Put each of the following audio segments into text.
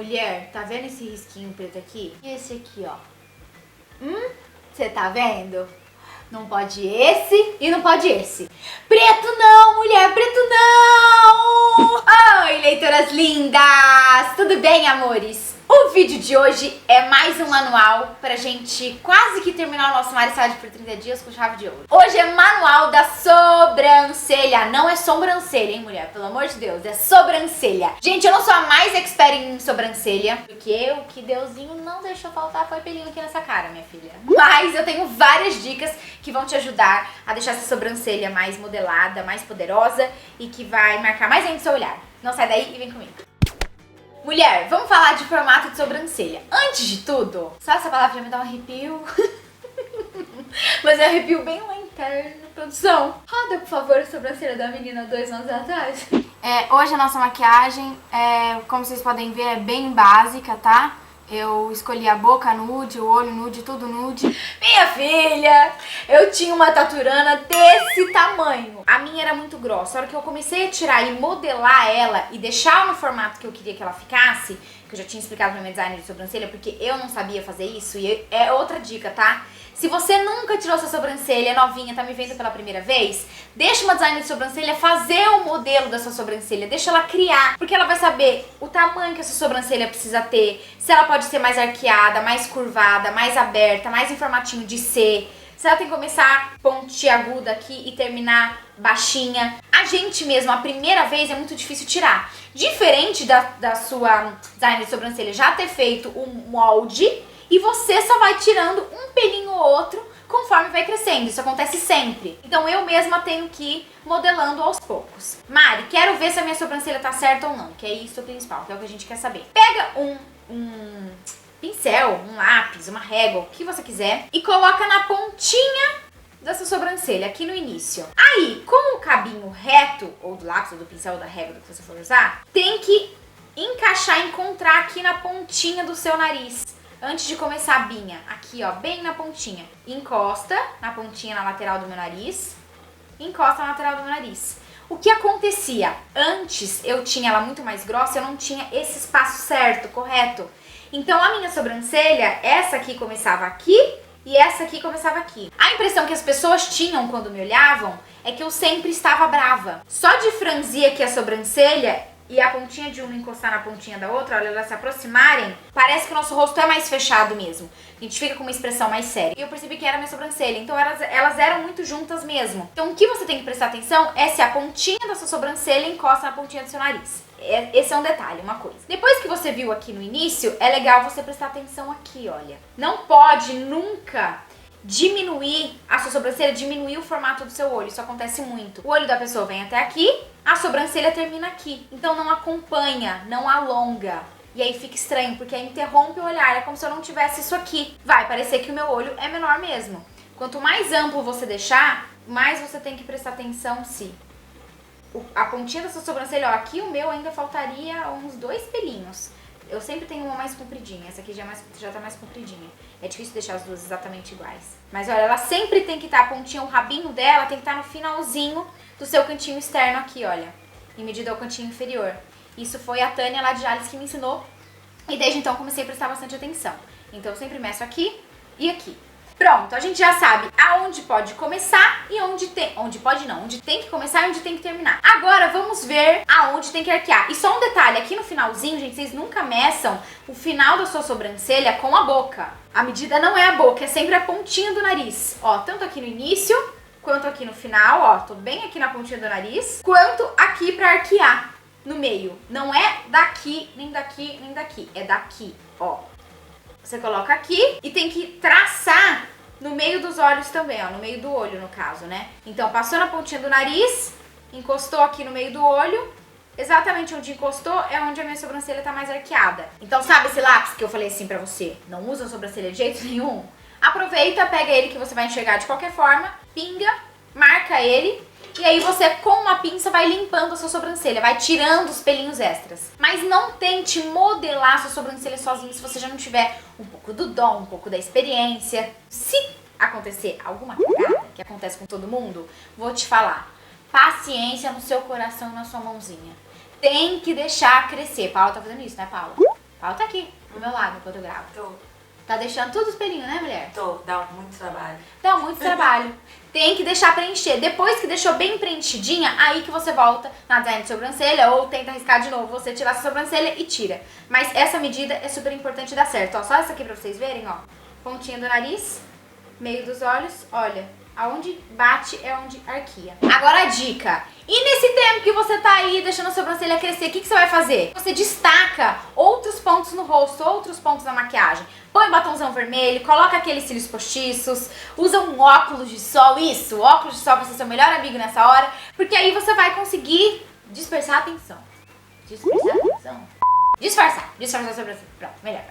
Mulher, tá vendo esse risquinho preto aqui? E esse aqui, ó. Você tá vendo? Não pode esse e não pode esse. Preto não, mulher, preto não! Oi, leitoras lindas! Tudo bem, amores? O vídeo de hoje é mais um manual pra gente quase que terminar o nosso Marisade por 30 dias com chave de ouro. Hoje é manual da sobrancelha. Não é sobrancelha, hein, mulher? Pelo amor de Deus, é sobrancelha. Gente, eu não sou a mais expert em sobrancelha, porque o que Deusinho não deixou faltar foi pelinho aqui nessa cara, minha filha. Mas eu tenho várias dicas que vão te ajudar a deixar essa sobrancelha mais modelada, mais poderosa e que vai marcar mais ainda o seu olhar. Não sai daí e vem comigo. Mulher, vamos falar de formato de sobrancelha. Antes de tudo, só essa palavra já me dá um arrepio. Mas é um arrepio bem lá interno, produção. Roda, por favor, a sobrancelha da menina 2 anos atrás. Hoje a nossa maquiagem, como vocês podem ver, é bem básica, tá? Eu escolhi a boca nude, o olho nude, tudo nude. Minha filha, eu tinha uma taturana desse tamanho. A minha era muito grossa. A hora que eu comecei a tirar e modelar ela e deixar no formato que eu queria que ela ficasse, que eu já tinha explicado no meu designer de sobrancelha, porque eu não sabia fazer isso, e é outra dica, tá? Se você nunca tirou sua sobrancelha, novinha, tá me vendo pela primeira vez, deixa uma designer de sobrancelha fazer o modelo da sua sobrancelha, deixa ela criar, porque ela vai saber o tamanho que essa sobrancelha precisa ter, se ela pode ser mais arqueada, mais curvada, mais aberta, mais em formatinho de C, se ela tem que começar pontiaguda aqui e terminar baixinha. A gente mesmo, a primeira vez, é muito difícil tirar. Diferente da sua designer de sobrancelha já ter feito um molde, e você só vai tirando um pelinho ou outro conforme vai crescendo. Isso acontece sempre. Então eu mesma tenho que ir modelando aos poucos. Mari, quero ver se a minha sobrancelha tá certa ou não, que é isso o principal, que é o que a gente quer saber. Pega um pincel, um lápis, uma régua, o que você quiser, e coloca na pontinha dessa sobrancelha, aqui no início. Aí, com o cabinho reto, ou do lápis, ou do pincel, ou da régua, do que você for usar, tem que encaixar, encontrar aqui na pontinha do seu nariz. Antes de começar a binha, aqui ó, bem na pontinha. Encosta na pontinha, na lateral do meu nariz. Encosta na lateral do meu nariz. O que acontecia? Antes eu tinha ela muito mais grossa, eu não tinha esse espaço certo, correto. Então a minha sobrancelha, essa aqui começava aqui e essa aqui começava aqui. A impressão que as pessoas tinham quando me olhavam é que eu sempre estava brava. Só de franzir aqui a sobrancelha e a pontinha de uma encostar na pontinha da outra, olha, elas se aproximarem, parece que o nosso rosto é mais fechado mesmo. A gente fica com uma expressão mais séria. E eu percebi que era a minha sobrancelha, então elas eram muito juntas mesmo. Então o que você tem que prestar atenção é se a pontinha da sua sobrancelha encosta na pontinha do seu nariz. Esse é um detalhe, uma coisa. Depois que você viu aqui no início, é legal você prestar atenção aqui, olha. Não pode nunca diminuir a sua sobrancelha, diminuir o formato do seu olho. Isso acontece muito. O olho da pessoa vem até aqui, a sobrancelha termina aqui. Então não acompanha, não alonga. E aí fica estranho, porque aí interrompe o olhar. É como se eu não tivesse isso aqui. Vai parecer que o meu olho é menor mesmo. Quanto mais amplo você deixar, mais você tem que prestar atenção se a pontinha da sua sobrancelha, ó, aqui o meu ainda faltaria uns 2 pelinhos. Eu sempre tenho uma mais compridinha, essa aqui já tá mais compridinha. É difícil deixar as duas exatamente iguais. Mas olha, ela sempre tem que estar, a pontinha, o rabinho dela tem que estar no finalzinho do seu cantinho externo aqui, olha. Em medida ao cantinho inferior. Isso foi a Tânia lá de Jales que me ensinou. E desde então comecei a prestar bastante atenção. Então eu sempre meço aqui e aqui. Pronto, a gente já sabe aonde pode começar e onde tem que começar e onde tem que terminar. Agora vamos ver aonde tem que arquear. E só um detalhe, aqui no finalzinho, gente, vocês nunca meçam o final da sua sobrancelha com a boca. A medida não é a boca, é sempre a pontinha do nariz. Ó, tanto aqui no início, quanto aqui no final, ó, tô bem aqui na pontinha do nariz, quanto aqui pra arquear no meio. Não é daqui, nem daqui, nem daqui, é daqui, ó. Você coloca aqui e tem que traçar no meio dos olhos também, ó, no meio do olho no caso, né? Então passou na pontinha do nariz, encostou aqui no meio do olho, exatamente onde encostou é onde a minha sobrancelha tá mais arqueada. Então sabe esse lápis que eu falei assim pra você, não usa a sobrancelha de jeito nenhum? Aproveita, pega ele que você vai enxergar de qualquer forma, pinga, marca ele. E aí você, com uma pinça, vai limpando a sua sobrancelha, vai tirando os pelinhos extras. Mas não tente modelar a sua sobrancelha sozinho se você já não tiver um pouco do dom, um pouco da experiência. Se acontecer alguma cagada, que acontece com todo mundo, vou te falar. Paciência no seu coração e na sua mãozinha. Tem que deixar crescer. Paula tá fazendo isso, né, Paula? Paulo tá aqui, do meu lado, enquanto eu gravo. Tô. Tá deixando tudo os pelinhos, né, mulher? Tô, dá muito trabalho. Dá muito trabalho. Tem que deixar preencher. Depois que deixou bem preenchidinha, aí que você volta na design de sobrancelha ou tenta arriscar de novo, você tirar essa sobrancelha e tira. Mas essa medida é super importante dar certo. Ó, só essa aqui pra vocês verem, ó. Pontinha do nariz, meio dos olhos, olha. Aonde bate é onde arquia. Agora a dica. E nesse tempo que você tá aí deixando a sobrancelha crescer, o que você vai fazer? Você destaca outros pontos no rosto, outros pontos na maquiagem. Põe batomzão vermelho, coloca aqueles cílios postiços, usa um óculos de sol, isso, o óculos de sol vai ser seu melhor amigo nessa hora, porque aí você vai conseguir dispersar a atenção. Dispersar a atenção? Disfarçar a sobrancelha. Pronto, melhor.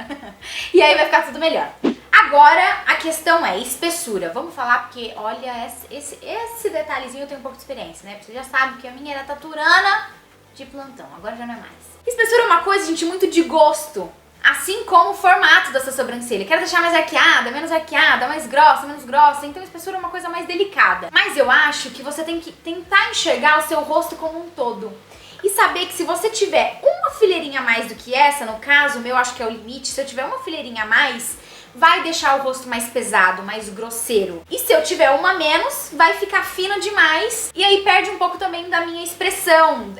E aí vai ficar tudo melhor. Agora, a questão é espessura. Vamos falar porque, olha, esse detalhezinho eu tenho um pouco de experiência, né? Você já sabe que a minha era taturana de plantão, agora já não é mais. Espessura é uma coisa, gente, muito de gosto. Assim como o formato da sua sobrancelha. Quero deixar mais arqueada, menos arqueada, mais grossa, menos grossa. Então, espessura é uma coisa mais delicada. Mas eu acho que você tem que tentar enxergar o seu rosto como um todo. E saber que se você tiver uma fileirinha a mais do que essa, no caso, o meu acho que é o limite, se eu tiver uma fileirinha a mais, vai deixar o rosto mais pesado, mais grosseiro. E se eu tiver uma a menos, vai ficar fina demais. E aí perde um pouco também da minha expressão,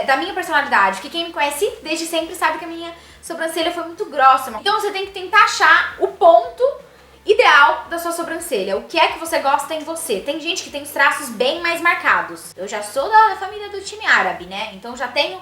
da minha personalidade. Porque quem me conhece desde sempre sabe que a minha sobrancelha foi muito grossa. Então você tem que tentar achar o ponto ideal da sua sobrancelha. O que é que você gosta em você? Tem gente que tem os traços bem mais marcados. Eu já sou da família do time árabe, né? Então já tenho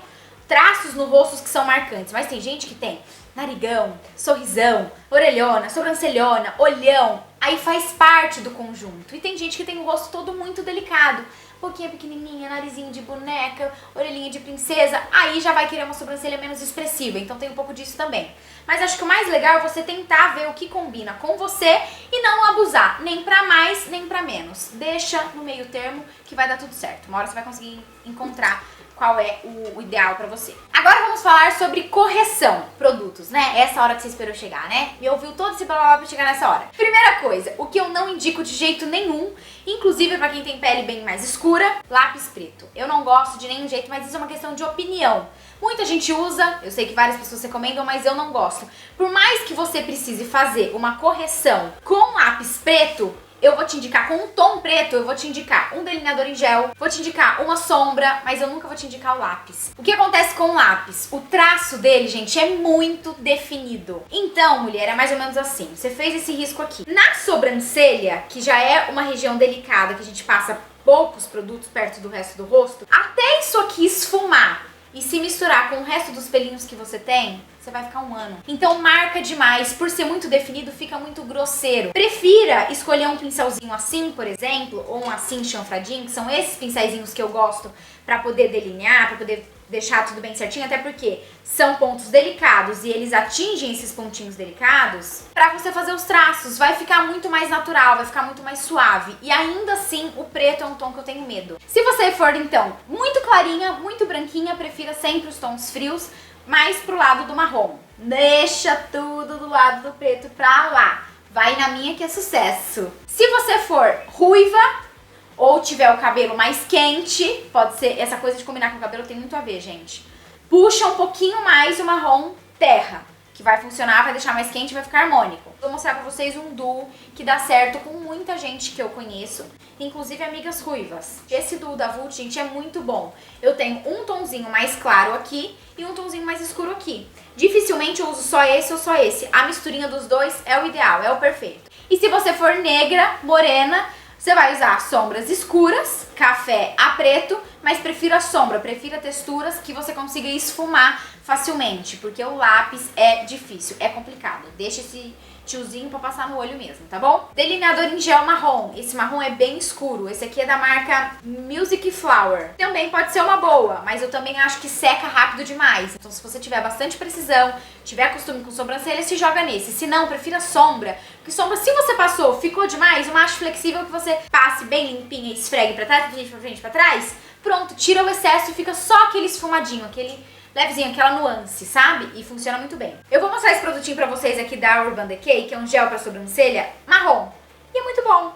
traços no rosto que são marcantes. Mas tem gente que tem narigão, sorrisão, orelhona, sobrancelhona, olhão. Aí faz parte do conjunto. E tem gente que tem o rosto todo muito delicado. Boquinha pequenininha, narizinho de boneca, orelhinha de princesa. Aí já vai querer uma sobrancelha menos expressiva. Então tem um pouco disso também. Mas acho que o mais legal é você tentar ver o que combina com você e não abusar, nem pra mais, nem pra menos. Deixa no meio termo que vai dar tudo certo. Uma hora você vai conseguir encontrar qual é o ideal pra você. Agora vamos falar sobre correção, produtos, né? Essa hora que você esperou chegar, né? Me ouviu todo esse blá blá blá pra chegar nessa hora. Primeira coisa, o que eu não indico de jeito nenhum, inclusive pra quem tem pele bem mais escura, lápis preto. Eu não gosto de nenhum jeito, mas isso é uma questão de opinião. Muita gente usa, eu sei que várias pessoas recomendam, mas eu não gosto. Por mais que você precise fazer uma correção com lápis preto, eu vou te indicar com um tom preto, eu vou te indicar um delineador em gel, vou te indicar uma sombra, mas eu nunca vou te indicar o lápis. O que acontece com o lápis? O traço dele, gente, é muito definido. Então, mulher, é mais ou menos assim. Você fez esse risco aqui. Na sobrancelha, que já é uma região delicada, que a gente passa poucos produtos perto do resto do rosto, até isso aqui esfumar e se misturar com o resto dos pelinhos que você tem, você vai ficar um ano. Então marca demais, por ser muito definido, fica muito grosseiro. Prefira escolher um pincelzinho assim, por exemplo, ou um assim chanfradinho, que são esses pincelzinhos que eu gosto pra poder delinear, pra poder deixar tudo bem certinho, até porque são pontos delicados e eles atingem esses pontinhos delicados. Pra você fazer os traços, vai ficar muito mais natural, vai ficar muito mais suave. E ainda assim, o preto é um tom que eu tenho medo. Se você for, então, muito clarinha, muito branquinha, prefira sempre os tons frios, mais pro lado do marrom. Deixa tudo do lado do preto pra lá. Vai na minha que é sucesso. Se você for ruiva ou tiver o cabelo mais quente, pode ser, essa coisa de combinar com o cabelo tem muito a ver, gente. Puxa um pouquinho mais o marrom terra, que vai funcionar, vai deixar mais quente e vai ficar harmônico. Vou mostrar pra vocês um duo que dá certo com muita gente que eu conheço, inclusive amigas ruivas. Esse duo da Vult, gente, é muito bom. Eu tenho um tonzinho mais claro aqui e um tonzinho mais escuro aqui. Dificilmente eu uso só esse ou só esse. A misturinha dos dois é o ideal, é o perfeito. E se você for negra, morena, você vai usar sombras escuras, café a preto, mas prefira a sombra, prefira texturas que você consiga esfumar facilmente, porque o lápis é difícil, é complicado. Deixa esse tiozinho pra passar no olho mesmo, tá bom? Delineador em gel marrom. Esse marrom é bem escuro. Esse aqui é da marca Music Flower. Também pode ser uma boa, mas eu também acho que seca rápido demais. Então se você tiver bastante precisão, tiver costume com sobrancelha, se joga nesse. Se não, prefira sombra. Porque sombra, se você passou, ficou demais, uma acho flexível que você passe bem limpinha e esfregue pra trás, pra frente, pra trás. Pronto, tira o excesso e fica só aquele esfumadinho, aquele levezinho, aquela nuance, sabe? E funciona muito bem. Eu vou mostrar esse produtinho pra vocês aqui da Urban Decay, que é um gel pra sobrancelha marrom. E é muito bom.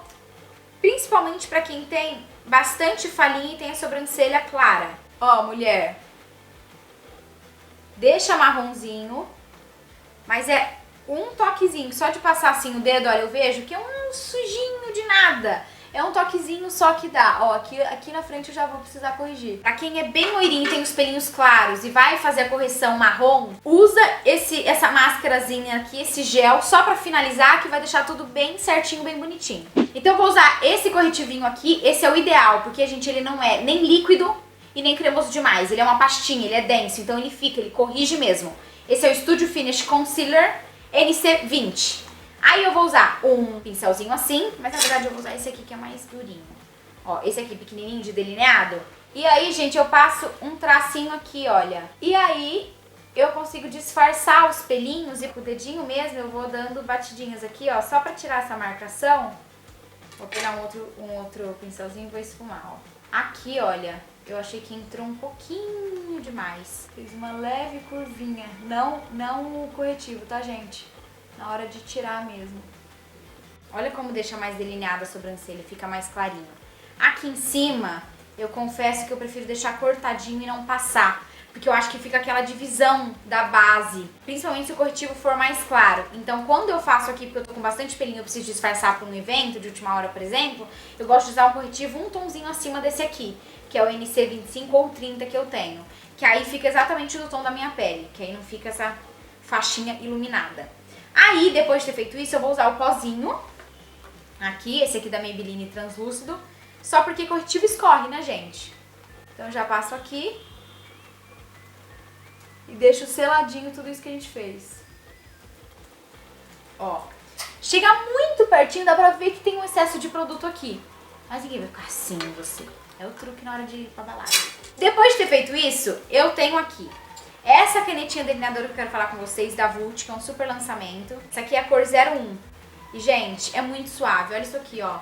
Principalmente pra quem tem bastante falhinha e tem a sobrancelha clara. Ó, mulher. Deixa marronzinho Mas é um toquezinho, só de passar assim o dedo, olha, eu vejo que é um sujinho de nada. É um toquezinho só que dá. Ó, aqui na frente eu já vou precisar corrigir. Pra quem é bem loirinho, tem os pelinhos claros e vai fazer a correção marrom, usa essa máscarazinha aqui, esse gel, só pra finalizar, que vai deixar tudo bem certinho, bem bonitinho. Então eu vou usar esse corretivinho aqui, esse é o ideal, porque, gente, ele não é nem líquido e nem cremoso demais. Ele é uma pastinha, ele é denso, então ele corrige mesmo. Esse é o Studio Finish Concealer NC20. Aí eu vou usar um pincelzinho assim, mas na verdade eu vou usar esse aqui que é mais durinho. Ó, esse aqui pequenininho de delineado. E aí, gente, eu passo um tracinho aqui, olha. E aí eu consigo disfarçar os pelinhos e com o dedinho mesmo eu vou dando batidinhas aqui, ó, só pra tirar essa marcação. Vou pegar um outro pincelzinho e vou esfumar, ó. Aqui, olha, eu achei que entrou um pouquinho demais. Fiz uma leve curvinha. Não o corretivo, tá, gente? Na hora de tirar mesmo. Olha como deixa mais delineada a sobrancelha, fica mais clarinho. Aqui em cima, eu confesso que eu prefiro deixar cortadinho e não passar, porque eu acho que fica aquela divisão da base, principalmente se o corretivo for mais claro. Então, quando eu faço aqui, porque eu tô com bastante pelinho, eu preciso disfarçar para um evento de última hora, por exemplo, eu gosto de usar um corretivo um tomzinho acima desse aqui, que é o NC25 ou 30 que eu tenho, que aí fica exatamente do tom da minha pele, que aí não fica essa faixinha iluminada. Aí, depois de ter feito isso, eu vou usar o pozinho, aqui, esse aqui da Maybelline translúcido, só porque corretivo escorre, né, gente? Então, eu já passo aqui e deixo seladinho tudo isso que a gente fez. Ó, chega muito pertinho, dá pra ver que tem um excesso de produto aqui. Mas ninguém vai ficar assim, você. É o truque na hora de ir pra balada. Depois de ter feito isso, eu tenho aqui essa canetinha delineadora que eu quero falar com vocês, da Vult, que é um super lançamento. Essa aqui é a cor 01. E, gente, é muito suave. Olha isso aqui, ó.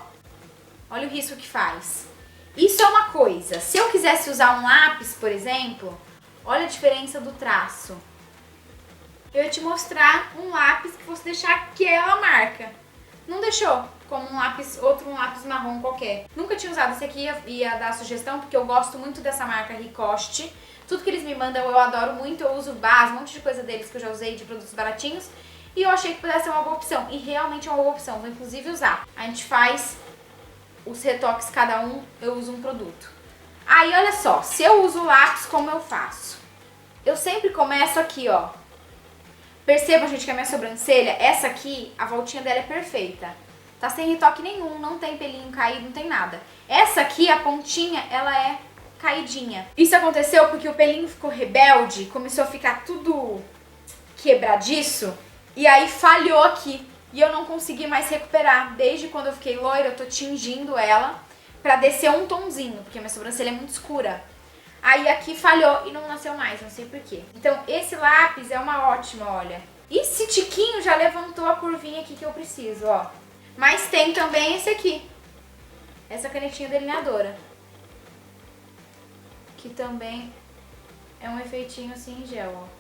Olha o risco que faz. Isso é uma coisa. Se eu quisesse usar um lápis, por exemplo, olha a diferença do traço. Eu ia te mostrar um lápis que fosse deixar aquela marca. Não deixou, como um lápis marrom qualquer. Nunca tinha usado esse aqui, ia dar sugestão, porque eu gosto muito dessa marca Ricoste. Tudo que eles me mandam eu adoro muito, eu uso base, um monte de coisa deles que eu já usei de produtos baratinhos. E eu achei que pudesse ser uma boa opção, e realmente é uma boa opção, vou inclusive usar. A gente faz os retoques, cada um, eu uso um produto. Aí, olha só, se eu uso o lápis, como eu faço? Eu sempre começo aqui, ó. Perceba, gente, que a minha sobrancelha, essa aqui, a voltinha dela é perfeita. Tá sem retoque nenhum, não tem pelinho caído, não tem nada. Essa aqui, a pontinha, ela é caidinha. Isso aconteceu porque o pelinho ficou rebelde, começou a ficar tudo quebradiço, e aí falhou aqui. E eu não consegui mais recuperar. Desde quando eu fiquei loira, eu tô tingindo ela pra descer um tonzinho, porque minha sobrancelha é muito escura. Aí aqui falhou e não nasceu mais, não sei porquê. Então esse lápis é uma ótima, olha. E esse tiquinho já levantou a curvinha aqui que eu preciso, ó. Mas tem também esse aqui. Essa canetinha delineadora. Que também é um efeitinho assim em gel, ó.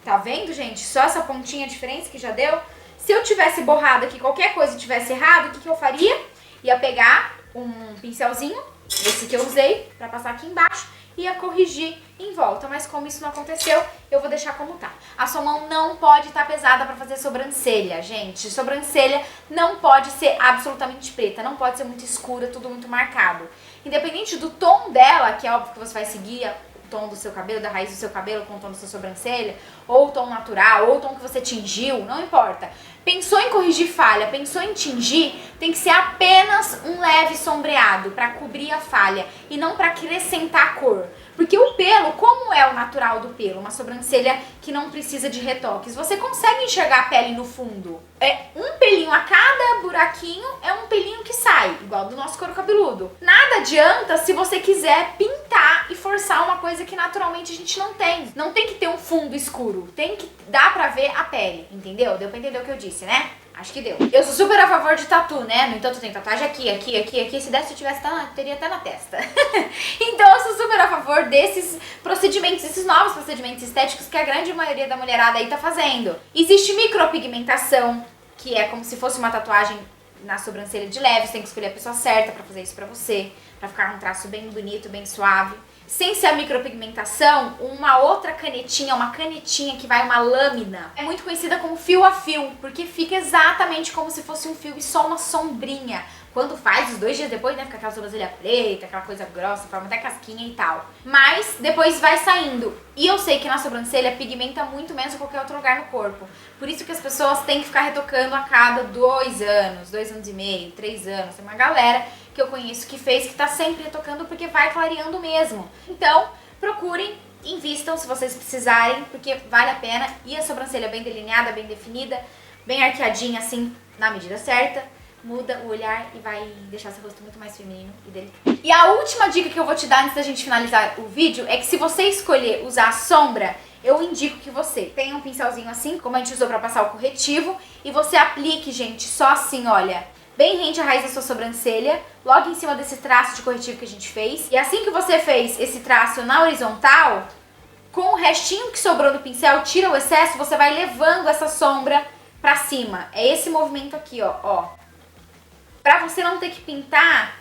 Tá vendo, gente? Só essa pontinha de diferença que já deu. Se eu tivesse borrado aqui qualquer coisa e tivesse errado, o que eu faria? Ia pegar um pincelzinho, esse que eu usei, pra passar aqui embaixo, e ia corrigir em volta. Mas como isso não aconteceu, eu vou deixar como tá. A sua mão não pode estar pesada pra fazer sobrancelha, gente. Sobrancelha não pode ser absolutamente preta, não pode ser muito escura, tudo muito marcado. Independente do tom dela, que é óbvio que você vai seguir o tom do seu cabelo, da raiz do seu cabelo com o tom da sua sobrancelha, ou o tom natural, ou o tom que você tingiu, não importa. Pensou em corrigir falha, pensou em tingir, tem que ser apenas um leve sombreado para cobrir a falha e não para acrescentar a cor. Porque o pelo, como é o natural do pelo? Uma sobrancelha que não precisa de retoques. Você consegue enxergar a pele no fundo. É um pelinho a cada buraquinho, é um pelinho que sai, igual do nosso couro cabeludo. Nada adianta se você quiser pintar e forçar uma coisa que naturalmente a gente não tem. Não tem que ter um fundo escuro, tem que dar pra ver a pele, entendeu? Deu pra entender o que eu disse, né? Acho que deu. Eu sou super a favor de tatu, né? No entanto, eu tenho tatuagem aqui, aqui, aqui, aqui. Se desse, eu tivesse, teria até na testa. Então, eu sou super a favor desses procedimentos, esses novos procedimentos estéticos que a grande maioria da mulherada aí tá fazendo. Existe micropigmentação, que é como se fosse uma tatuagem na sobrancelha de leve. Você tem que escolher a pessoa certa pra fazer isso pra você, pra ficar um traço bem bonito, bem suave. sem ser a micropigmentação, uma outra canetinha, uma canetinha que vai uma lâmina. É muito conhecida como fio a fio, porque fica exatamente como se fosse um fio e só uma sombrinha. Quando faz, os 2 dias depois, né, fica aquela sobrancelha preta, aquela coisa grossa, forma até casquinha e tal. Mas depois vai saindo. E eu sei que na sobrancelha pigmenta muito menos que qualquer outro lugar no corpo. Por isso que as pessoas têm que ficar retocando a cada 2 anos, 2 anos e meio, 3 anos. Tem uma galera que eu conheço que fez, que tá sempre retocando porque vai clareando mesmo. Então, procurem, invistam se vocês precisarem, porque vale a pena. E a sobrancelha bem delineada, bem definida, bem arqueadinha assim, na medida certa, muda o olhar e vai deixar seu rosto muito mais feminino e delicado. E a última dica que eu vou te dar antes da gente finalizar o vídeo é que se você escolher usar sombra, eu indico que você tenha um pincelzinho assim, como a gente usou pra passar o corretivo, e você aplique, gente, só assim, olha, bem rente à raiz da sua sobrancelha, logo em cima desse traço de corretivo que a gente fez. E assim que você fez esse traço na horizontal, com o restinho que sobrou do pincel, tira o excesso, você vai levando essa sombra pra cima. É esse movimento aqui, ó. Pra você não ter que pintar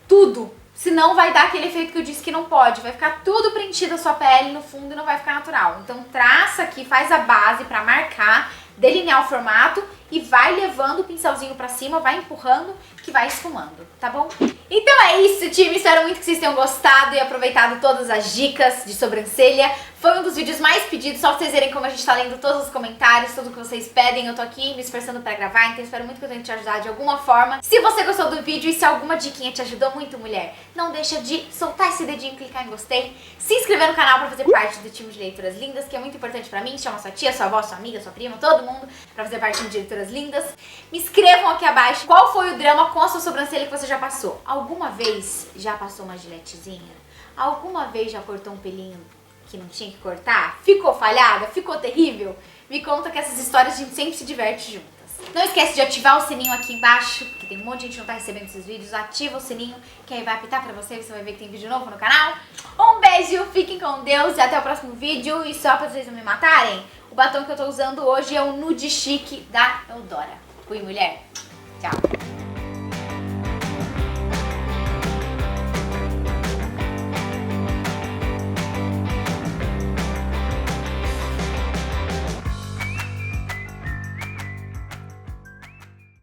tudo, senão vai dar aquele efeito que eu disse que não pode. Vai ficar tudo preenchido a sua pele no fundo e não vai ficar natural. Então traça aqui, faz a base pra marcar, delinear o formato e vai levando o pincelzinho pra cima, vai empurrando que vai esfumando, tá bom? Então é isso, time. Espero muito que vocês tenham gostado e aproveitado todas as dicas de sobrancelha. Foi um dos vídeos mais pedidos, só pra vocês verem como a gente tá lendo todos os comentários, tudo que vocês pedem. Eu tô aqui me esforçando pra gravar, então espero muito que eu tenha te ajudado de alguma forma. Se você gostou do vídeo e se alguma diquinha te ajudou muito, mulher, não deixa de soltar esse dedinho, clicar em gostei, se inscrever no canal pra fazer parte do time de Leituras Lindas, que é muito importante pra mim. Chama sua tia, sua avó, sua amiga, sua prima, todo mundo pra fazer parte do time de Leituras Lindas. Me escrevam aqui abaixo qual foi o drama com a sua sobrancelha que você já passou. Alguma vez já passou uma giletezinha? Alguma vez já cortou um pelinho que não tinha que cortar? Ficou falhada? Ficou terrível? Me conta que essas histórias a gente sempre se diverte juntas. Não esquece de ativar o sininho aqui embaixo, porque tem um monte de gente que não tá recebendo esses vídeos. Ativa o sininho, que aí vai apitar pra você, você vai ver que tem vídeo novo no canal. Um beijo, fiquem com Deus e até o próximo vídeo. E só pra vocês não me matarem, o batom que eu tô usando hoje é o Nude Chic da Eudora. Fui, mulher. Tchau.